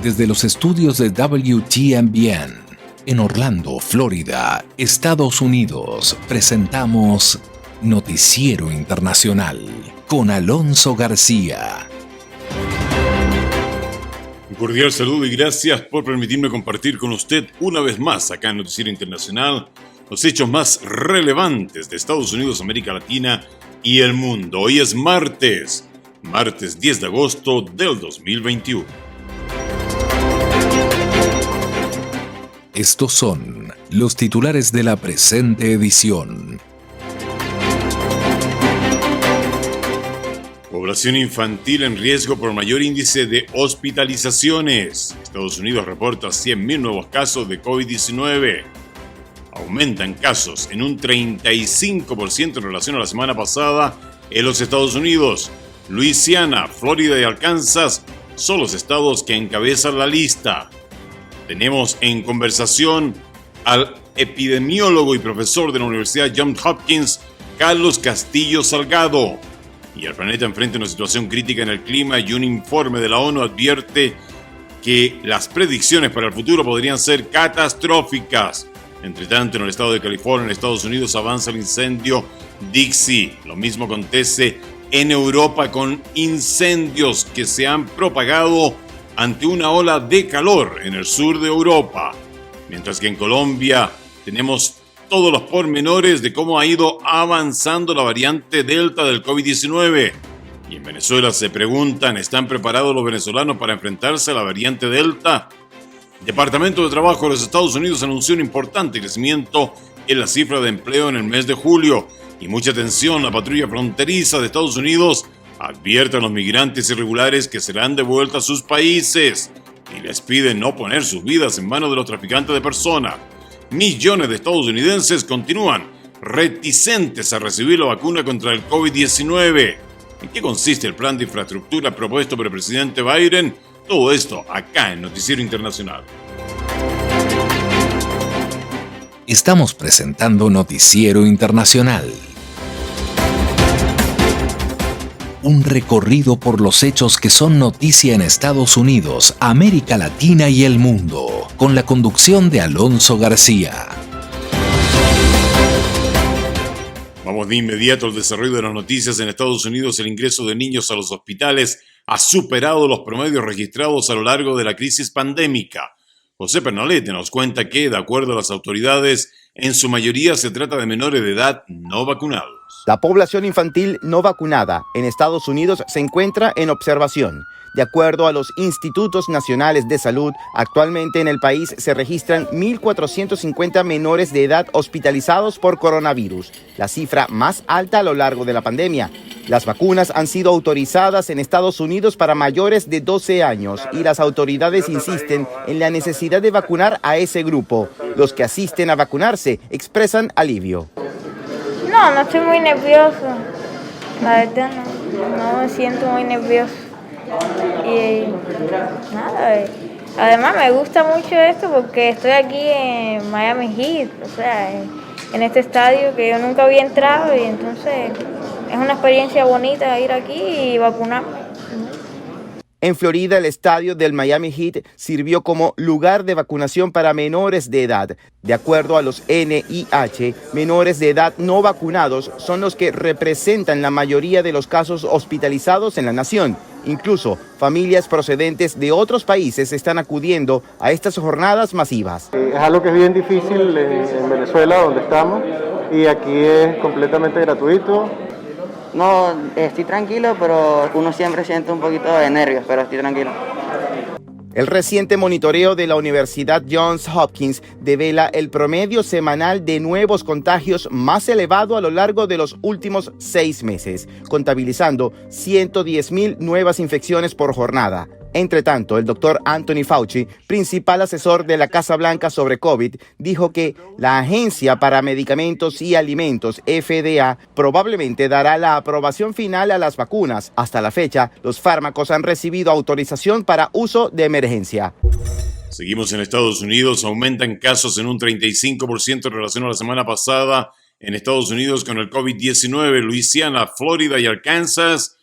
Desde los estudios de WTMBN en Orlando, Florida, Estados Unidos, presentamos Noticiero Internacional con Alonso García. Un cordial saludo y gracias por permitirme compartir con usted una vez más acá en Noticiero Internacional los hechos más relevantes de Estados Unidos, América Latina y el mundo. Hoy es martes 10 de agosto del 2021. Estos son los titulares de la presente edición. Población infantil en riesgo por mayor índice de hospitalizaciones. Estados Unidos reporta 100.000 nuevos casos de COVID-19. Aumentan casos en un 35% en relación a la semana pasada en los Estados Unidos. Luisiana, Florida y Arkansas son los estados que encabezan la lista. Tenemos en conversación al epidemiólogo y profesor de la Universidad Johns Hopkins, Carlos Castillo Salgado. Y el planeta enfrenta una situación crítica en el clima y un informe de la ONU advierte que las predicciones para el futuro podrían ser catastróficas. Entre tanto, en el estado de California, en Estados Unidos, avanza el incendio Dixie. Lo mismo acontece en Europa con incendios que se han propagado ante una ola de calor en el sur de Europa. Mientras que en Colombia tenemos todos los pormenores de cómo ha ido avanzando la variante Delta del COVID-19. Y en Venezuela se preguntan, ¿están preparados los venezolanos para enfrentarse a la variante Delta? El Departamento de Trabajo de los Estados Unidos anunció un importante crecimiento en la cifra de empleo en el mes de julio. Y mucha atención, la patrulla fronteriza de Estados Unidos advierte a los migrantes irregulares que serán devueltos a sus países y les piden no poner sus vidas en manos de los traficantes de personas. Millones de estadounidenses continúan reticentes a recibir la vacuna contra el COVID-19. ¿En qué consiste el plan de infraestructura propuesto por el presidente Biden? Todo esto acá en Noticiero Internacional. Estamos presentando Noticiero Internacional. Un recorrido por los hechos que son noticia en Estados Unidos, América Latina y el mundo, con la conducción de Alonso García. Vamos de inmediato al desarrollo de las noticias. En Estados Unidos, el ingreso de niños a los hospitales ha superado los promedios registrados a lo largo de la crisis pandémica. José Pernalete nos cuenta que, de acuerdo a las autoridades, en su mayoría se trata de menores de edad no vacunados. La población infantil no vacunada en Estados Unidos se encuentra en observación. De acuerdo a los Institutos Nacionales de Salud, actualmente en el país se registran 1.450 menores de edad hospitalizados por coronavirus, la cifra más alta a lo largo de la pandemia. Las vacunas han sido autorizadas en Estados Unidos para mayores de 12 años y las autoridades insisten en la necesidad de vacunar a ese grupo. Los que asisten a vacunarse expresan alivio. No estoy muy nervioso. La verdad no me siento muy nervioso. Y nada, además me gusta mucho esto porque estoy aquí en Miami Heat, o sea, en este estadio que yo nunca había entrado y entonces es una experiencia bonita ir aquí y vacunarme. En Florida, el estadio del Miami Heat sirvió como lugar de vacunación para menores de edad. De acuerdo a los NIH, menores de edad no vacunados son los que representan la mayoría de los casos hospitalizados en la nación. Incluso familias procedentes de otros países están acudiendo a estas jornadas masivas. Es algo que es bien difícil en Venezuela, donde estamos, y aquí es completamente gratuito. No, estoy tranquilo, pero uno siempre siente un poquito de nervios, pero estoy tranquilo. El reciente monitoreo de la Universidad Johns Hopkins devela el promedio semanal de nuevos contagios más elevado a lo largo de los últimos 6 meses, contabilizando 110.000 nuevas infecciones por jornada. Entre tanto, el doctor Anthony Fauci, principal asesor de la Casa Blanca sobre COVID, dijo que la Agencia para Medicamentos y Alimentos, FDA, probablemente dará la aprobación final a las vacunas. Hasta la fecha, los fármacos han recibido autorización para uso de emergencia. Seguimos en Estados Unidos, aumentan casos en un 35% en relación a la semana pasada en Estados Unidos con el COVID-19. Luisiana, Florida y Arkansas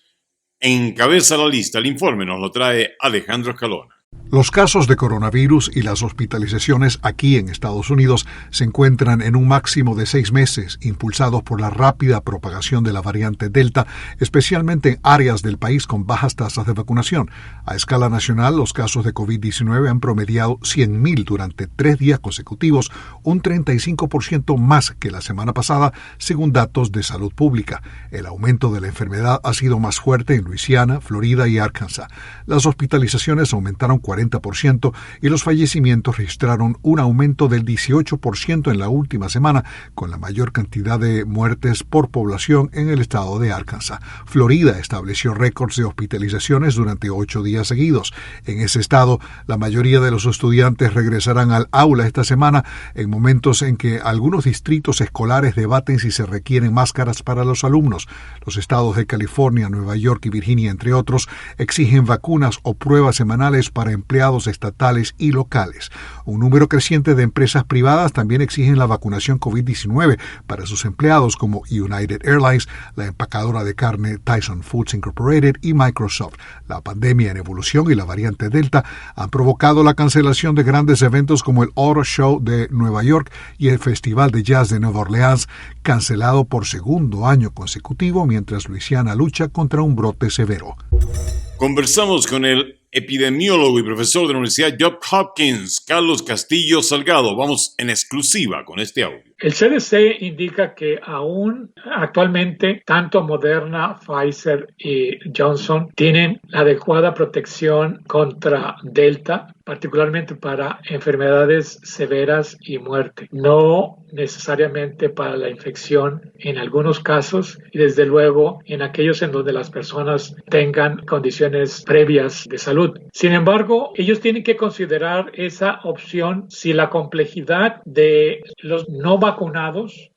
encabeza la lista. El informe nos lo trae Alejandro Escalona. Los casos de coronavirus y las hospitalizaciones aquí en Estados Unidos se encuentran en un máximo de 6 meses, impulsados por la rápida propagación de la variante Delta, especialmente en áreas del país con bajas tasas de vacunación. A escala nacional, los casos de COVID-19 han promediado 100,000 durante 3 días consecutivos, un 35% más que la semana pasada, según datos de salud pública. El aumento de la enfermedad ha sido más fuerte en Luisiana, Florida y Arkansas. Las hospitalizaciones aumentaron 40% y los fallecimientos registraron un aumento del 18% en la última semana, con la mayor cantidad de muertes por población en el estado de Arkansas. Florida estableció récords de hospitalizaciones durante 8 días seguidos. En ese estado, la mayoría de los estudiantes regresarán al aula esta semana en momentos en que algunos distritos escolares debaten si se requieren máscaras para los alumnos. Los estados de California, Nueva York y Virginia, entre otros, exigen vacunas o pruebas semanales para empleados estatales y locales. Un número creciente de empresas privadas también exigen la vacunación COVID-19 para sus empleados, como United Airlines, la empacadora de carne Tyson Foods Incorporated y Microsoft. La pandemia en evolución y la variante Delta han provocado la cancelación de grandes eventos como el Auto Show de Nueva York y el Festival de Jazz de Nueva Orleans, cancelado por segundo año consecutivo mientras Luisiana lucha contra un brote severo. Conversamos con el epidemiólogo y profesor de la Universidad Johns Hopkins, Carlos Castillo Salgado. Vamos en exclusiva con este audio. El CDC indica que aún actualmente tanto Moderna, Pfizer y Johnson tienen la adecuada protección contra Delta, particularmente para enfermedades severas y muerte. No necesariamente para la infección en algunos casos y desde luego en aquellos en donde las personas tengan condiciones previas de salud. Sin embargo, ellos tienen que considerar esa opción si la complejidad de los no vacunados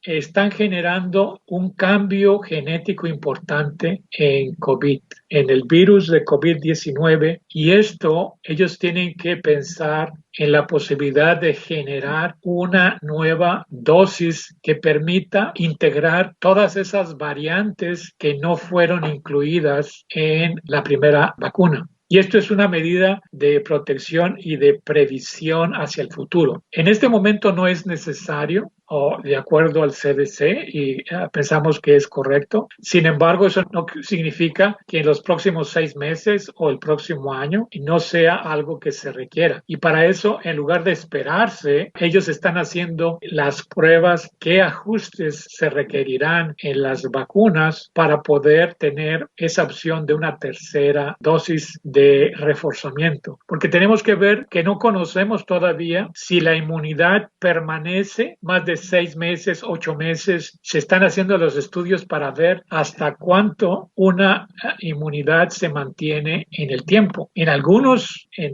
están generando un cambio genético importante en COVID, en el virus de COVID-19, y esto ellos tienen que pensar en la posibilidad de generar una nueva dosis que permita integrar todas esas variantes que no fueron incluidas en la primera vacuna. Y esto es una medida de protección y de previsión hacia el futuro. En este momento no es necesario, o de acuerdo al CDC, y pensamos que es correcto. Sin embargo, eso no significa que en los próximos 6 meses o el próximo año no sea algo que se requiera. Y para eso, en lugar de esperarse, ellos están haciendo las pruebas, qué ajustes se requerirán en las vacunas para poder tener esa opción de una tercera dosis de reforzamiento. Porque tenemos que ver que no conocemos todavía si la inmunidad permanece más de 6 meses, 8 meses. Se están haciendo los estudios para ver hasta cuánto una inmunidad se mantiene en el tiempo. En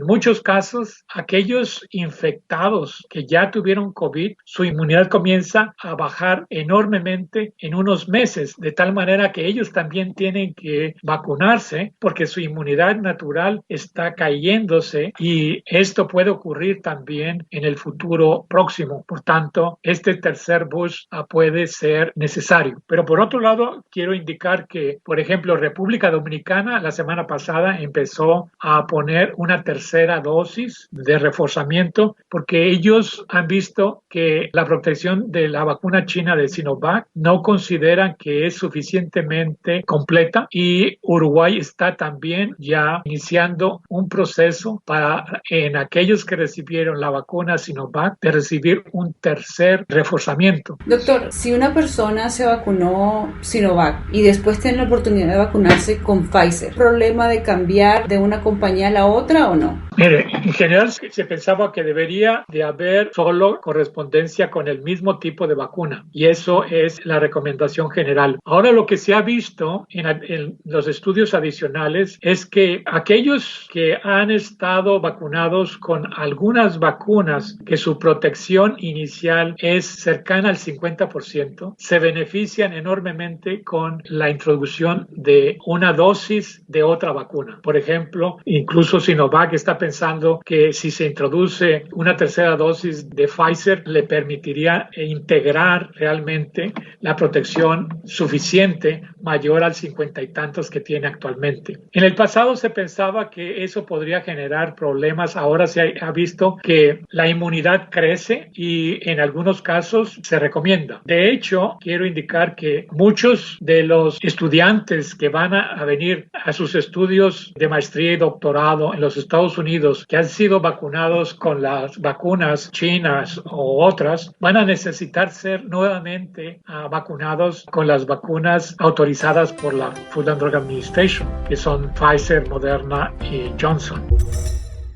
muchos casos, aquellos infectados que ya tuvieron COVID, su inmunidad comienza a bajar enormemente en unos meses, de tal manera que ellos también tienen que vacunarse porque su inmunidad natural está cayéndose, y esto puede ocurrir también en el futuro próximo. Por tanto, este tercer boost puede ser necesario. Pero por otro lado, quiero indicar que, por ejemplo, República Dominicana la semana pasada empezó a poner una tercera dosis de reforzamiento porque ellos han visto que la protección de la vacuna china de Sinovac no consideran que es suficientemente completa, y Uruguay está también ya iniciando un proceso para, en aquellos que recibieron la vacuna Sinovac, de recibir un tercer reforzamiento. Doctor, si una persona se vacunó Sinovac y después tiene la oportunidad de vacunarse con Pfizer, ¿problema de cambiar de una compañía a la otra o no? Mire, en general se pensaba que debería de haber solo correspondencia con el mismo tipo de vacuna, y eso es la recomendación general. Ahora, lo que se ha visto en los estudios adicionales es que aquellos que han estado vacunados con algunas vacunas que su protección inicial es cercana al 50%, se benefician enormemente con la introducción de una dosis de otra vacuna. Por ejemplo, incluso Sinovac está pensando que si se introduce una tercera dosis de Pfizer, le permitiría integrar realmente la protección suficiente, mayor al 50 y tantos que tiene actualmente. En el pasado se pensaba que eso podría generar problemas. Ahora se ha visto que la inmunidad crece y en algunos casos se recomienda. De hecho, quiero indicar que muchos de los estudiantes que van a venir a sus estudios de maestría y doctorado en los Estados Unidos, que han sido vacunados con las vacunas chinas o otras, van a necesitar ser nuevamente vacunados con las vacunas autorizadas por la Food and Drug Administration, que son Pfizer, Moderna y Johnson.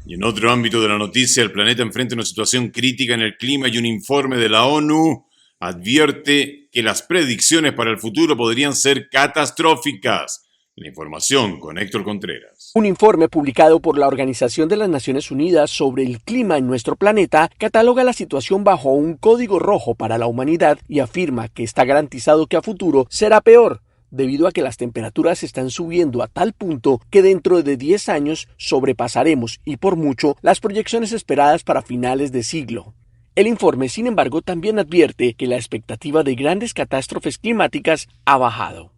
Y en otro ámbito de la noticia, el planeta enfrenta una situación crítica en el clima y un informe de la ONU advierte que las predicciones para el futuro podrían ser catastróficas. La información con Héctor Contreras. Un informe publicado por la Organización de las Naciones Unidas sobre el clima en nuestro planeta cataloga la situación bajo un código rojo para la humanidad y afirma que está garantizado que a futuro será peor, debido a que las temperaturas están subiendo a tal punto que dentro de 10 años sobrepasaremos, y por mucho, las proyecciones esperadas para finales de siglo. El informe, sin embargo, también advierte que la expectativa de grandes catástrofes climáticas ha bajado.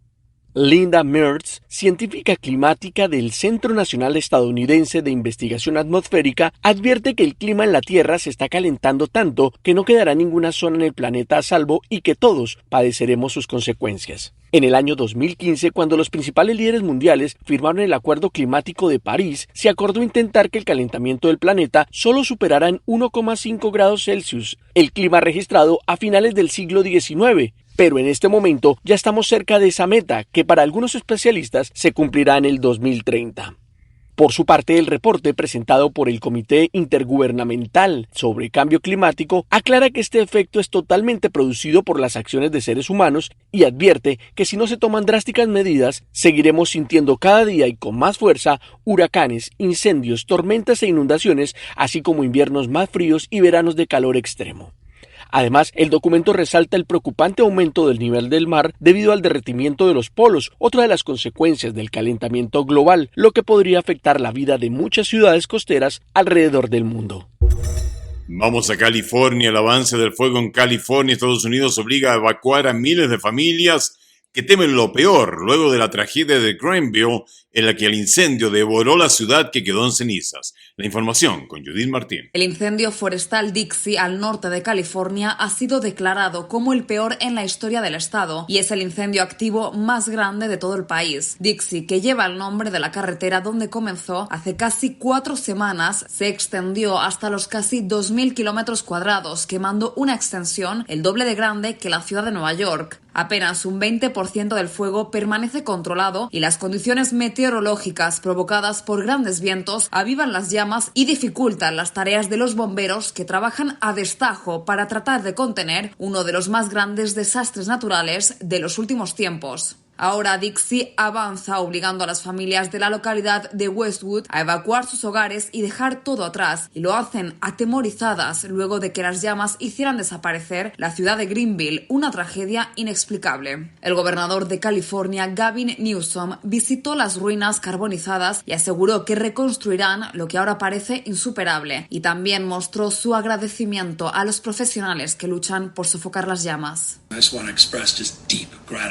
Linda Mertz, científica climática del Centro Nacional Estadounidense de Investigación Atmosférica, advierte que el clima en la Tierra se está calentando tanto que no quedará ninguna zona en el planeta a salvo y que todos padeceremos sus consecuencias. En el año 2015, cuando los principales líderes mundiales firmaron el Acuerdo Climático de París, se acordó intentar que el calentamiento del planeta solo superara en 1,5 grados Celsius el clima registrado a finales del siglo XIX. Pero en este momento ya estamos cerca de esa meta, que para algunos especialistas se cumplirá en el 2030. Por su parte, el reporte presentado por el Comité Intergubernamental sobre Cambio Climático aclara que este efecto es totalmente producido por las acciones de seres humanos y advierte que si no se toman drásticas medidas, seguiremos sintiendo cada día y con más fuerza huracanes, incendios, tormentas e inundaciones, así como inviernos más fríos y veranos de calor extremo. Además, el documento resalta el preocupante aumento del nivel del mar debido al derretimiento de los polos, otra de las consecuencias del calentamiento global, lo que podría afectar la vida de muchas ciudades costeras alrededor del mundo. Vamos a California. El avance del fuego en California, Estados Unidos, obliga a evacuar a miles de familias que temen lo peor luego de la tragedia de Greenville, en la que el incendio devoró la ciudad que quedó en cenizas. La información con Judith Martín. El incendio forestal Dixie al norte de California ha sido declarado como el peor en la historia del estado y es el incendio activo más grande de todo el país. Dixie, que lleva el nombre de la carretera donde comenzó hace casi 4 semanas, se extendió hasta los casi 2.000 kilómetros cuadrados, quemando una extensión el doble de grande que la ciudad de Nueva York. Apenas un 20% del fuego permanece controlado y las condiciones meteorológicas provocadas por grandes vientos avivan las llamas y dificultan las tareas de los bomberos, que trabajan a destajo para tratar de contener uno de los más grandes desastres naturales de los últimos tiempos. Ahora Dixie avanza obligando a las familias de la localidad de Westwood a evacuar sus hogares y dejar todo atrás, y lo hacen atemorizadas luego de que las llamas hicieran desaparecer la ciudad de Greenville, una tragedia inexplicable. El gobernador de California, Gavin Newsom, visitó las ruinas carbonizadas y aseguró que reconstruirán lo que ahora parece insuperable, y también mostró su agradecimiento a los profesionales que luchan por sofocar las llamas.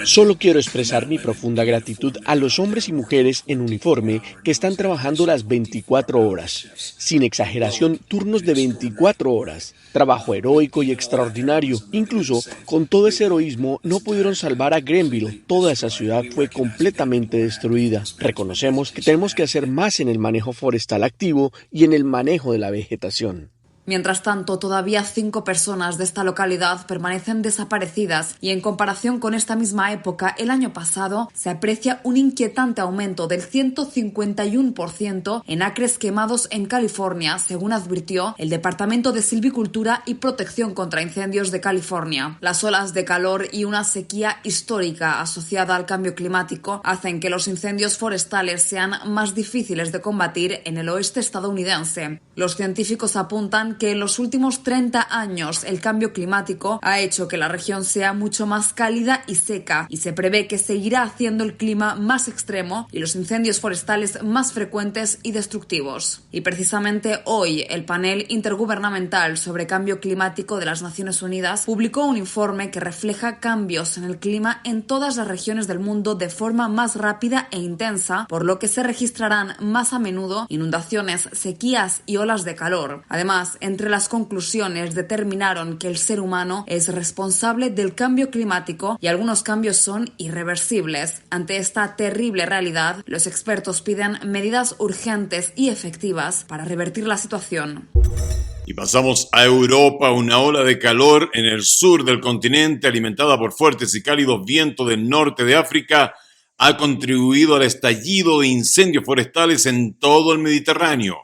Solo quiero expresar mi profunda gratitud a los hombres y mujeres en uniforme que están trabajando las 24 horas. Sin exageración, turnos de 24 horas. Trabajo heroico y extraordinario. Incluso con todo ese heroísmo no pudieron salvar a Greenville. Toda esa ciudad fue completamente destruida. Reconocemos que tenemos que hacer más en el manejo forestal activo y en el manejo de la vegetación. Mientras tanto, todavía 5 personas de esta localidad permanecen desaparecidas y en comparación con esta misma época el año pasado se aprecia un inquietante aumento del 151% en acres quemados en California, según advirtió el Departamento de Silvicultura y Protección contra Incendios de California. Las olas de calor y una sequía histórica asociada al cambio climático hacen que los incendios forestales sean más difíciles de combatir en el oeste estadounidense. Los científicos apuntan estiman que en los últimos 30 años el cambio climático ha hecho que la región sea mucho más cálida y seca, y se prevé que seguirá haciendo el clima más extremo y los incendios forestales más frecuentes y destructivos. Y precisamente hoy el panel intergubernamental sobre cambio climático de las Naciones Unidas publicó un informe que refleja cambios en el clima en todas las regiones del mundo de forma más rápida e intensa, por lo que se registrarán más a menudo inundaciones, sequías y olas de calor. Además, entre las conclusiones determinaron que el ser humano es responsable del cambio climático y algunos cambios son irreversibles. Ante esta terrible realidad, los expertos piden medidas urgentes y efectivas para revertir la situación. Y pasamos a Europa. Una ola de calor en el sur del continente, alimentada por fuertes y cálidos vientos del norte de África, ha contribuido al estallido de incendios forestales en todo el Mediterráneo.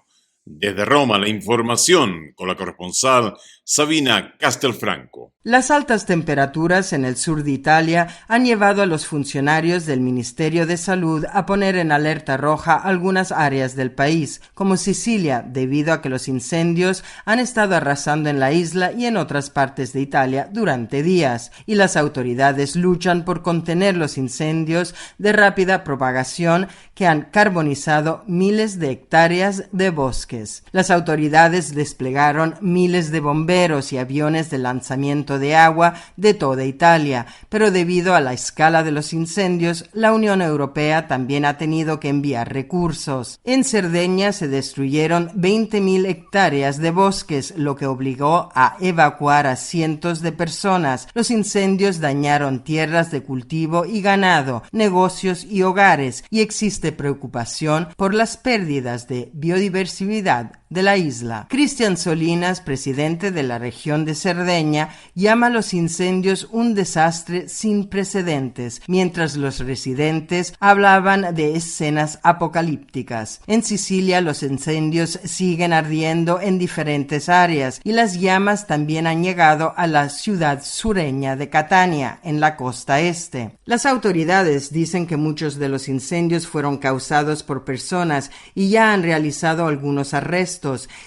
Desde Roma, la información con la corresponsal Sabina Castelfranco. Las altas temperaturas en el sur de Italia han llevado a los funcionarios del Ministerio de Salud a poner en alerta roja algunas áreas del país, como Sicilia, debido a que los incendios han estado arrasando en la isla y en otras partes de Italia durante días, y las autoridades luchan por contener los incendios de rápida propagación que han carbonizado miles de hectáreas de bosques. Las autoridades desplegaron miles de bomberos y aviones de lanzamiento de agua de toda Italia, pero debido a la escala de los incendios, la Unión Europea también ha tenido que enviar recursos. En Cerdeña se destruyeron 20.000 hectáreas de bosques, lo que obligó a evacuar a cientos de personas. Los incendios dañaron tierras de cultivo y ganado, negocios y hogares, y existe preocupación por las pérdidas de biodiversidad de la isla. Cristian Solinas, presidente de la región de Cerdeña, llama a los incendios un desastre sin precedentes, mientras los residentes hablaban de escenas apocalípticas. En Sicilia, los incendios siguen ardiendo en diferentes áreas y las llamas también han llegado a la ciudad sureña de Catania, en la costa este. Las autoridades dicen que muchos de los incendios fueron causados por personas y ya han realizado algunos arrestos.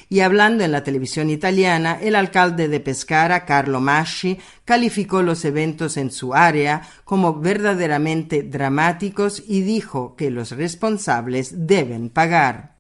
Y hablando en la televisión italiana, el alcalde de Pescara, Carlo Masci, calificó los eventos en su área como verdaderamente dramáticos y dijo que los responsables deben pagar.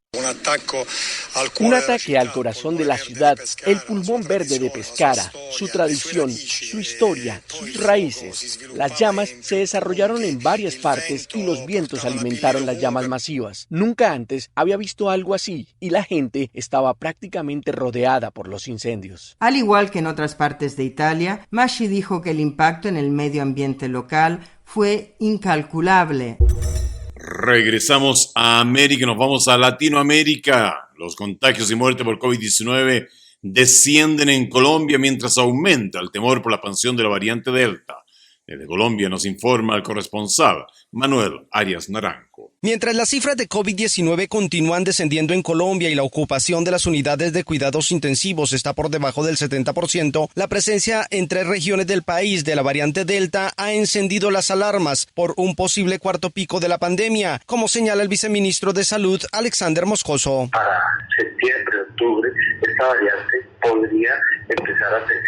Un ataque al corazón de la ciudad, el pulmón verde de Pescara, su tradición, su historia, sus raíces. Las llamas se desarrollaron en varias partes y los vientos alimentaron las llamas masivas. Nunca antes había visto algo así y la gente estaba prácticamente rodeada por los incendios. Al igual que en otras partes de Italia, Masci dijo que el impacto en el medio ambiente local fue incalculable. Regresamos a América, nos vamos a Latinoamérica. Los contagios y muertes por COVID-19 descienden en Colombia mientras aumenta el temor por la expansión de la variante Delta. Desde Colombia nos informa el corresponsal Manuel Arias Naranjo. Mientras las cifras de COVID-19 continúan descendiendo en Colombia y la ocupación de las unidades de cuidados intensivos está por debajo del 70%, la presencia en 3 regiones del país de la variante Delta ha encendido las alarmas por un posible cuarto pico de la pandemia, como señala el viceministro de Salud, Alexander Moscoso. Para septiembre, octubre, esta variante podría empezar a tener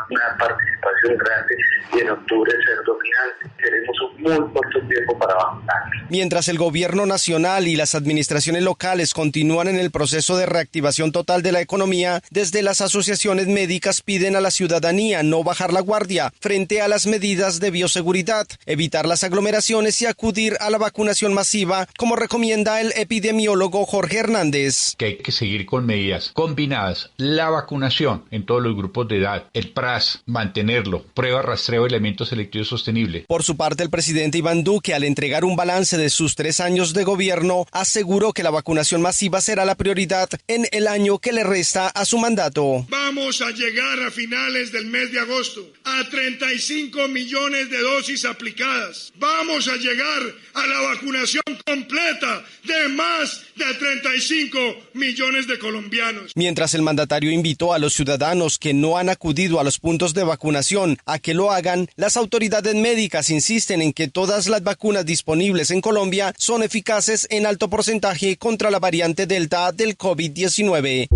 una participación grande y en octubre ser dominante. Tenemos un muy corto tiempo para vacunar. Mientras el gobierno nacional y las administraciones locales continúan en el proceso de reactivación total de la economía, desde las asociaciones médicas piden a la ciudadanía no bajar la guardia frente a las medidas de bioseguridad, evitar las aglomeraciones y acudir a la vacunación masiva, como recomienda el epidemiólogo Jorge Hernández. Que hay que seguir con medidas combinadas, la vacunación en todos los grupos de edad, el PRAS, mantenerlo, prueba, rastreo, elemento selectivo sostenible. Por su parte, el presidente Iván Duque, al entregar un balance de sus 3 años de gobierno, aseguró que la vacunación masiva será la prioridad en el año que le resta a su mandato. Vamos a llegar a finales del mes de agosto a 35 millones de dosis aplicadas. Vamos a llegar a la vacunación completa de más de 35 millones de colombianos. Mientras el mandatario invitó a los ciudadanos que no han acudido a los puntos de vacunación a que lo hagan, las autoridades médicas insisten en que todas las vacunas disponibles en Colombia son eficaces en alto porcentaje contra la variante Delta del COVID-19.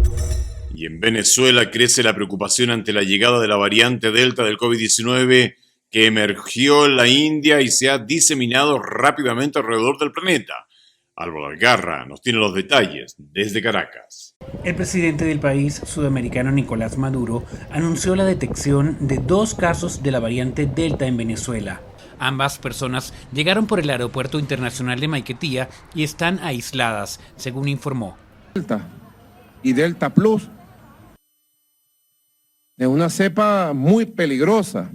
Y en Venezuela crece la preocupación ante la llegada de la variante Delta del COVID-19 que emergió en la India y se ha diseminado rápidamente alrededor del planeta. Álvaro Algarra nos tiene los detalles desde Caracas. El presidente del país sudamericano Nicolás Maduro anunció la detección de 2 casos de la variante Delta en Venezuela. Ambas personas llegaron por el aeropuerto internacional de Maiquetía y están aisladas, según informó. Delta y Delta Plus, de una cepa muy peligrosa,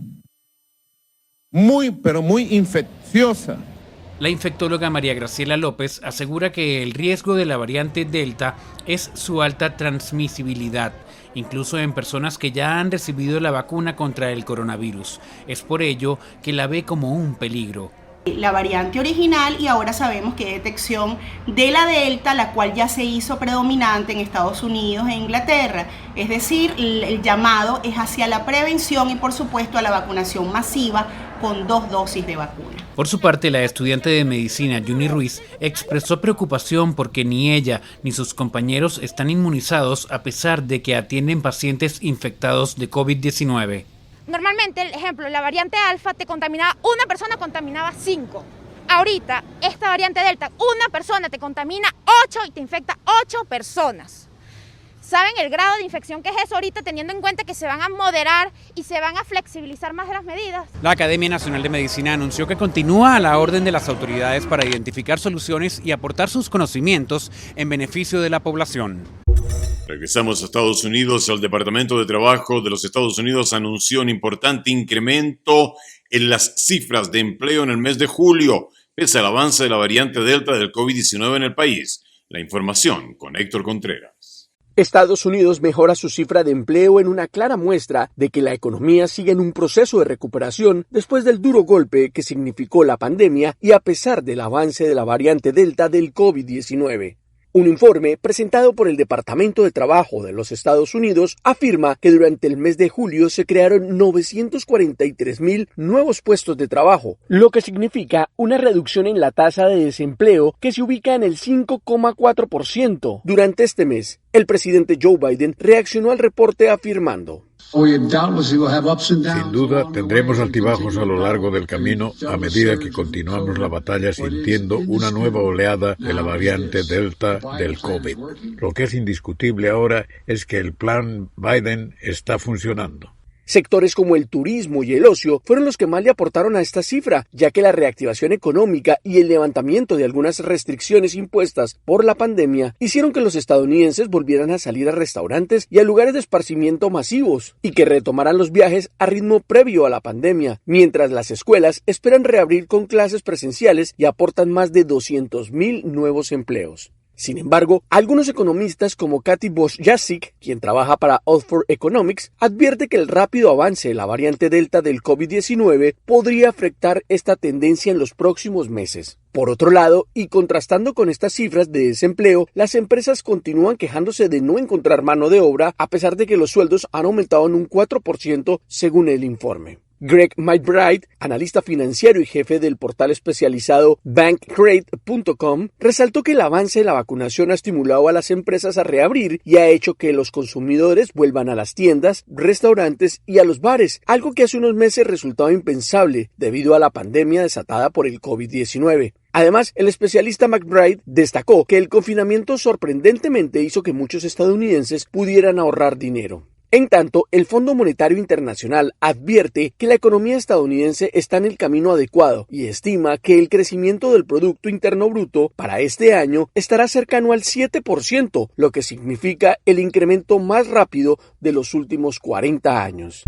pero muy infecciosa. La infectóloga María Graciela López asegura que el riesgo de la variante Delta es su alta transmisibilidad, incluso en personas que ya han recibido la vacuna contra el coronavirus. Es por ello que la ve como un peligro. La variante original, y ahora sabemos que hay detección de la Delta, la cual ya se hizo predominante en Estados Unidos e Inglaterra. Es decir, el llamado es hacia la prevención y por supuesto a la vacunación masiva con 2 dosis de vacuna. Por su parte, la estudiante de medicina Juni Ruiz expresó preocupación porque ni ella ni sus compañeros están inmunizados a pesar de que atienden pacientes infectados de COVID-19. Normalmente, el ejemplo, la variante alfa te contaminaba, una persona contaminaba 5. Ahorita, esta variante delta, una persona te contamina 8 y te infecta 8 personas. ¿Saben el grado de infección que es eso ahorita, teniendo en cuenta que se van a moderar y se van a flexibilizar más de las medidas? La Academia Nacional de Medicina anunció que continúa a la orden de las autoridades para identificar soluciones y aportar sus conocimientos en beneficio de la población. Regresamos a Estados Unidos. El Departamento de Trabajo de los Estados Unidos anunció un importante incremento en las cifras de empleo en el mes de julio, pese al avance de la variante Delta del COVID-19 en el país. La información con Héctor Contreras. Estados Unidos mejora su cifra de empleo en una clara muestra de que la economía sigue en un proceso de recuperación después del duro golpe que significó la pandemia y a pesar del avance de la variante Delta del COVID-19. Un informe presentado por el Departamento de Trabajo de los Estados Unidos afirma que durante el mes de julio se crearon 943,000 nuevos puestos de trabajo, lo que significa una reducción en la tasa de desempleo que se ubica en el 5,4%. Durante este mes, el presidente Joe Biden reaccionó al reporte afirmando: Sin duda tendremos altibajos a lo largo del camino a medida que continuamos la batalla sintiendo una nueva oleada de la variante Delta del COVID. Lo que es indiscutible ahora es que el plan Biden está funcionando. Sectores como el turismo y el ocio fueron los que más le aportaron a esta cifra, ya que la reactivación económica y el levantamiento de algunas restricciones impuestas por la pandemia hicieron que los estadounidenses volvieran a salir a restaurantes y a lugares de esparcimiento masivos, y que retomaran los viajes a ritmo previo a la pandemia, mientras las escuelas esperan reabrir con clases presenciales y aportan más de 200,000 nuevos empleos. Sin embargo, algunos economistas como Kathy Bosch-Jassic, quien trabaja para Oxford Economics, advierte que el rápido avance de la variante Delta del COVID-19 podría afectar esta tendencia en los próximos meses. Por otro lado, y contrastando con estas cifras de desempleo, las empresas continúan quejándose de no encontrar mano de obra a pesar de que los sueldos han aumentado en un 4% según el informe. Greg McBride, analista financiero y jefe del portal especializado Bankrate.com, resaltó que el avance de la vacunación ha estimulado a las empresas a reabrir y ha hecho que los consumidores vuelvan a las tiendas, restaurantes y a los bares, algo que hace unos meses resultaba impensable debido a la pandemia desatada por el COVID-19. Además, el especialista McBride destacó que el confinamiento sorprendentemente hizo que muchos estadounidenses pudieran ahorrar dinero. En tanto, el Fondo Monetario Internacional advierte que la economía estadounidense está en el camino adecuado y estima que el crecimiento del Producto Interno Bruto para este año estará cercano al 7%, lo que significa el incremento más rápido de los últimos 40 años.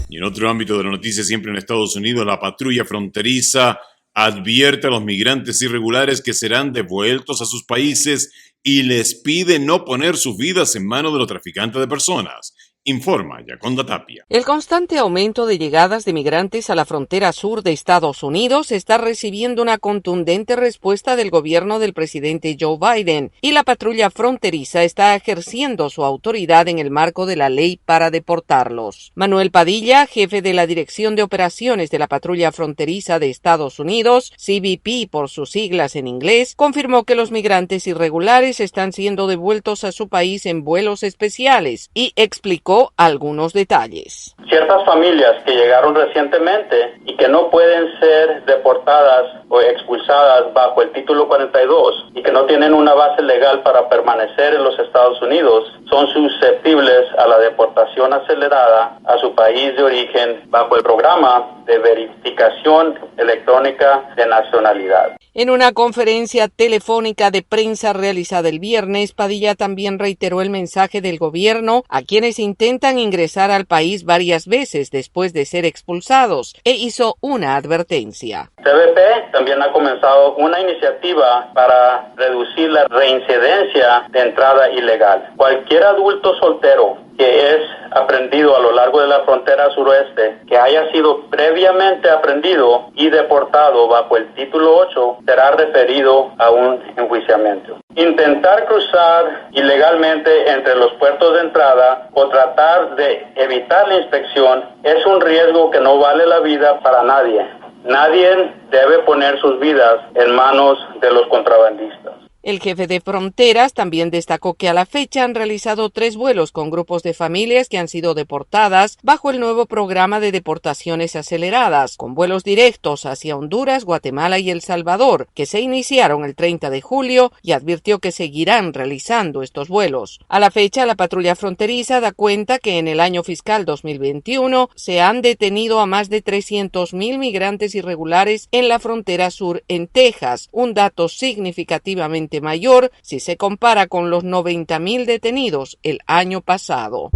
Y en otro ámbito de la noticia, siempre en Estados Unidos, la patrulla fronteriza advierte a los migrantes irregulares que serán devueltos a sus países y les pide no poner sus vidas en manos de los traficantes de personas. informa Yaconda Tapia. El constante aumento de llegadas de migrantes a la frontera sur de Estados Unidos está recibiendo una contundente respuesta del gobierno del presidente Joe Biden y la patrulla fronteriza está ejerciendo su autoridad en el marco de la ley para deportarlos. Manuel Padilla, jefe de la Dirección de Operaciones de la Patrulla Fronteriza de Estados Unidos, CBP por sus siglas en inglés, confirmó que los migrantes irregulares están siendo devueltos a su país en vuelos especiales y explicó algunos detalles. Ciertas familias que llegaron recientemente y que no pueden ser deportadas o expulsadas bajo el título 42 y que no tienen una base legal para permanecer en los Estados Unidos son susceptibles a la deportación acelerada a su país de origen bajo el programa de verificación electrónica de nacionalidad. En una conferencia telefónica de prensa realizada el viernes, Padilla también reiteró el mensaje del gobierno a quienes intentan ingresar al país varias veces después de ser expulsados e hizo una advertencia. CBP también ha comenzado una iniciativa para reducir la reincidencia de entrada ilegal. Cualquier adulto soltero que es aprendido a lo largo de la frontera suroeste, que haya sido previamente aprendido y deportado bajo el título 8, será referido a un enjuiciamiento. Intentar cruzar ilegalmente entre los puertos de entrada o tratar de evitar la inspección es un riesgo que no vale la vida para nadie. Nadie debe poner sus vidas en manos de los contrabandistas. El jefe de fronteras también destacó que a la fecha han realizado 3 vuelos con grupos de familias que han sido deportadas bajo el nuevo programa de deportaciones aceleradas, con vuelos directos hacia Honduras, Guatemala y El Salvador, que se iniciaron el 30 de julio y advirtió que seguirán realizando estos vuelos. A la fecha, la patrulla fronteriza da cuenta que en el año fiscal 2021 se han detenido a más de 300,000 migrantes irregulares en la frontera sur en Texas, un dato significativamente mayor si se compara con los 90,000 detenidos el año pasado.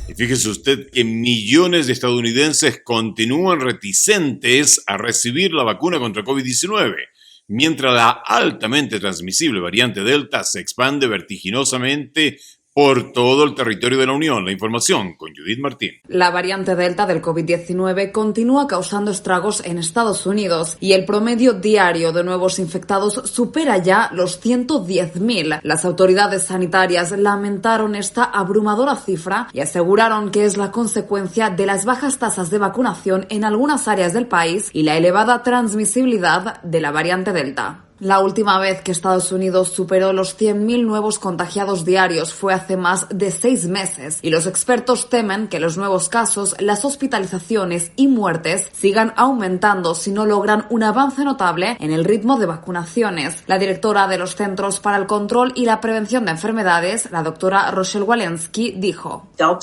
Y fíjese usted que millones de estadounidenses continúan reticentes a recibir la vacuna contra COVID-19, mientras la altamente transmisible variante Delta se expande vertiginosamente por todo el territorio de la Unión. La información con Judith Martín. La variante Delta del COVID-19 continúa causando estragos en Estados Unidos y el promedio diario de nuevos infectados supera ya los 110,000. Las autoridades sanitarias lamentaron esta abrumadora cifra y aseguraron que es la consecuencia de las bajas tasas de vacunación en algunas áreas del país y la elevada transmisibilidad de la variante Delta. La última vez que Estados Unidos superó los 100,000 nuevos contagiados diarios fue hace más de 6 meses y los expertos temen que los nuevos casos, las hospitalizaciones y muertes sigan aumentando si no logran un avance notable en el ritmo de vacunaciones. La directora de los Centros para el Control y la Prevención de Enfermedades, la doctora Rochelle Walensky, dijo: Dado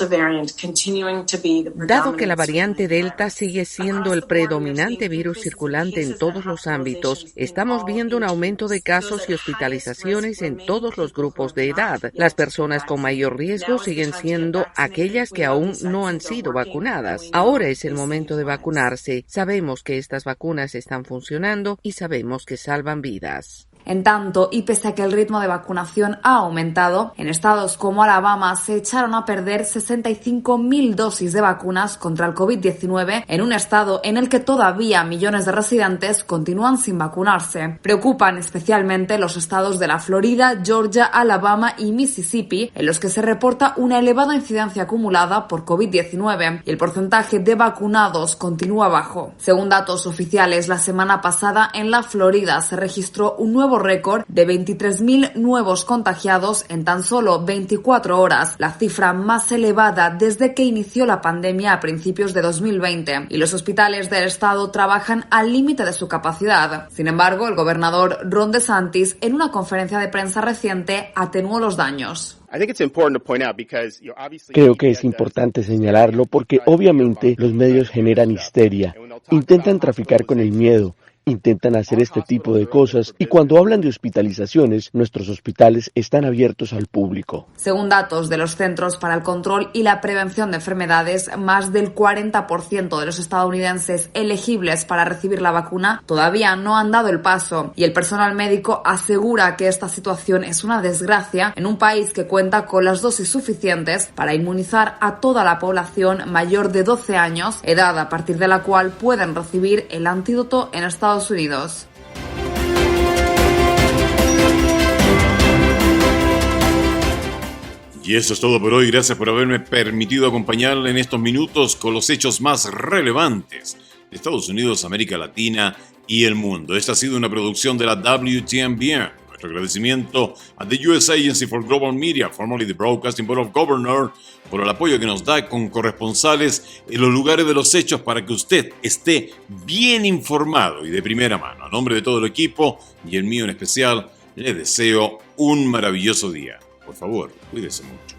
que la variante Delta sigue siendo el predominante virus circulante en todos los ámbitos, estamos viendo un aumento de casos y hospitalizaciones en todos los grupos de edad. Las personas con mayor riesgo siguen siendo aquellas que aún no han sido vacunadas. Ahora es el momento de vacunarse. Sabemos que estas vacunas están funcionando y sabemos que salvan vidas. En tanto, y pese a que el ritmo de vacunación ha aumentado, en estados como Alabama se echaron a perder 65,000 dosis de vacunas contra el COVID-19 en un estado en el que todavía millones de residentes continúan sin vacunarse. Preocupan especialmente los estados de la Florida, Georgia, Alabama y Mississippi, en los que se reporta una elevada incidencia acumulada por COVID-19 y el porcentaje de vacunados continúa bajo. Según datos oficiales, la semana pasada en la Florida se registró un nuevo récord de 23,000 nuevos contagiados en tan solo 24 horas, la cifra más elevada desde que inició la pandemia a principios de 2020, y los hospitales del estado trabajan al límite de su capacidad. Sin embargo, el gobernador Ron DeSantis, en una conferencia de prensa reciente, atenuó los daños. Creo que es importante señalarlo porque obviamente los medios generan histeria, intentan traficar con el miedo. intentan hacer este tipo de cosas y cuando hablan de hospitalizaciones, nuestros hospitales están abiertos al público. Según datos de los Centros para el Control y la Prevención de Enfermedades, más del 40% de los estadounidenses elegibles para recibir la vacuna todavía no han dado el paso y el personal médico asegura que esta situación es una desgracia en un país que cuenta con las dosis suficientes para inmunizar a toda la población mayor de 12 años, edad a partir de la cual pueden recibir el antídoto en Estados Unidos. Y eso es todo por hoy. Gracias por haberme permitido acompañarle en estos minutos con los hechos más relevantes de Estados Unidos, América Latina y el mundo. Esta ha sido una producción de la WTMBN. Nuestro agradecimiento a The US Agency for Global Media, formerly the Broadcasting Board of Governors, por el apoyo que nos da con corresponsales en los lugares de los hechos para que usted esté bien informado y de primera mano. A nombre de todo el equipo y el mío en especial, le deseo un maravilloso día. Por favor, cuídese mucho.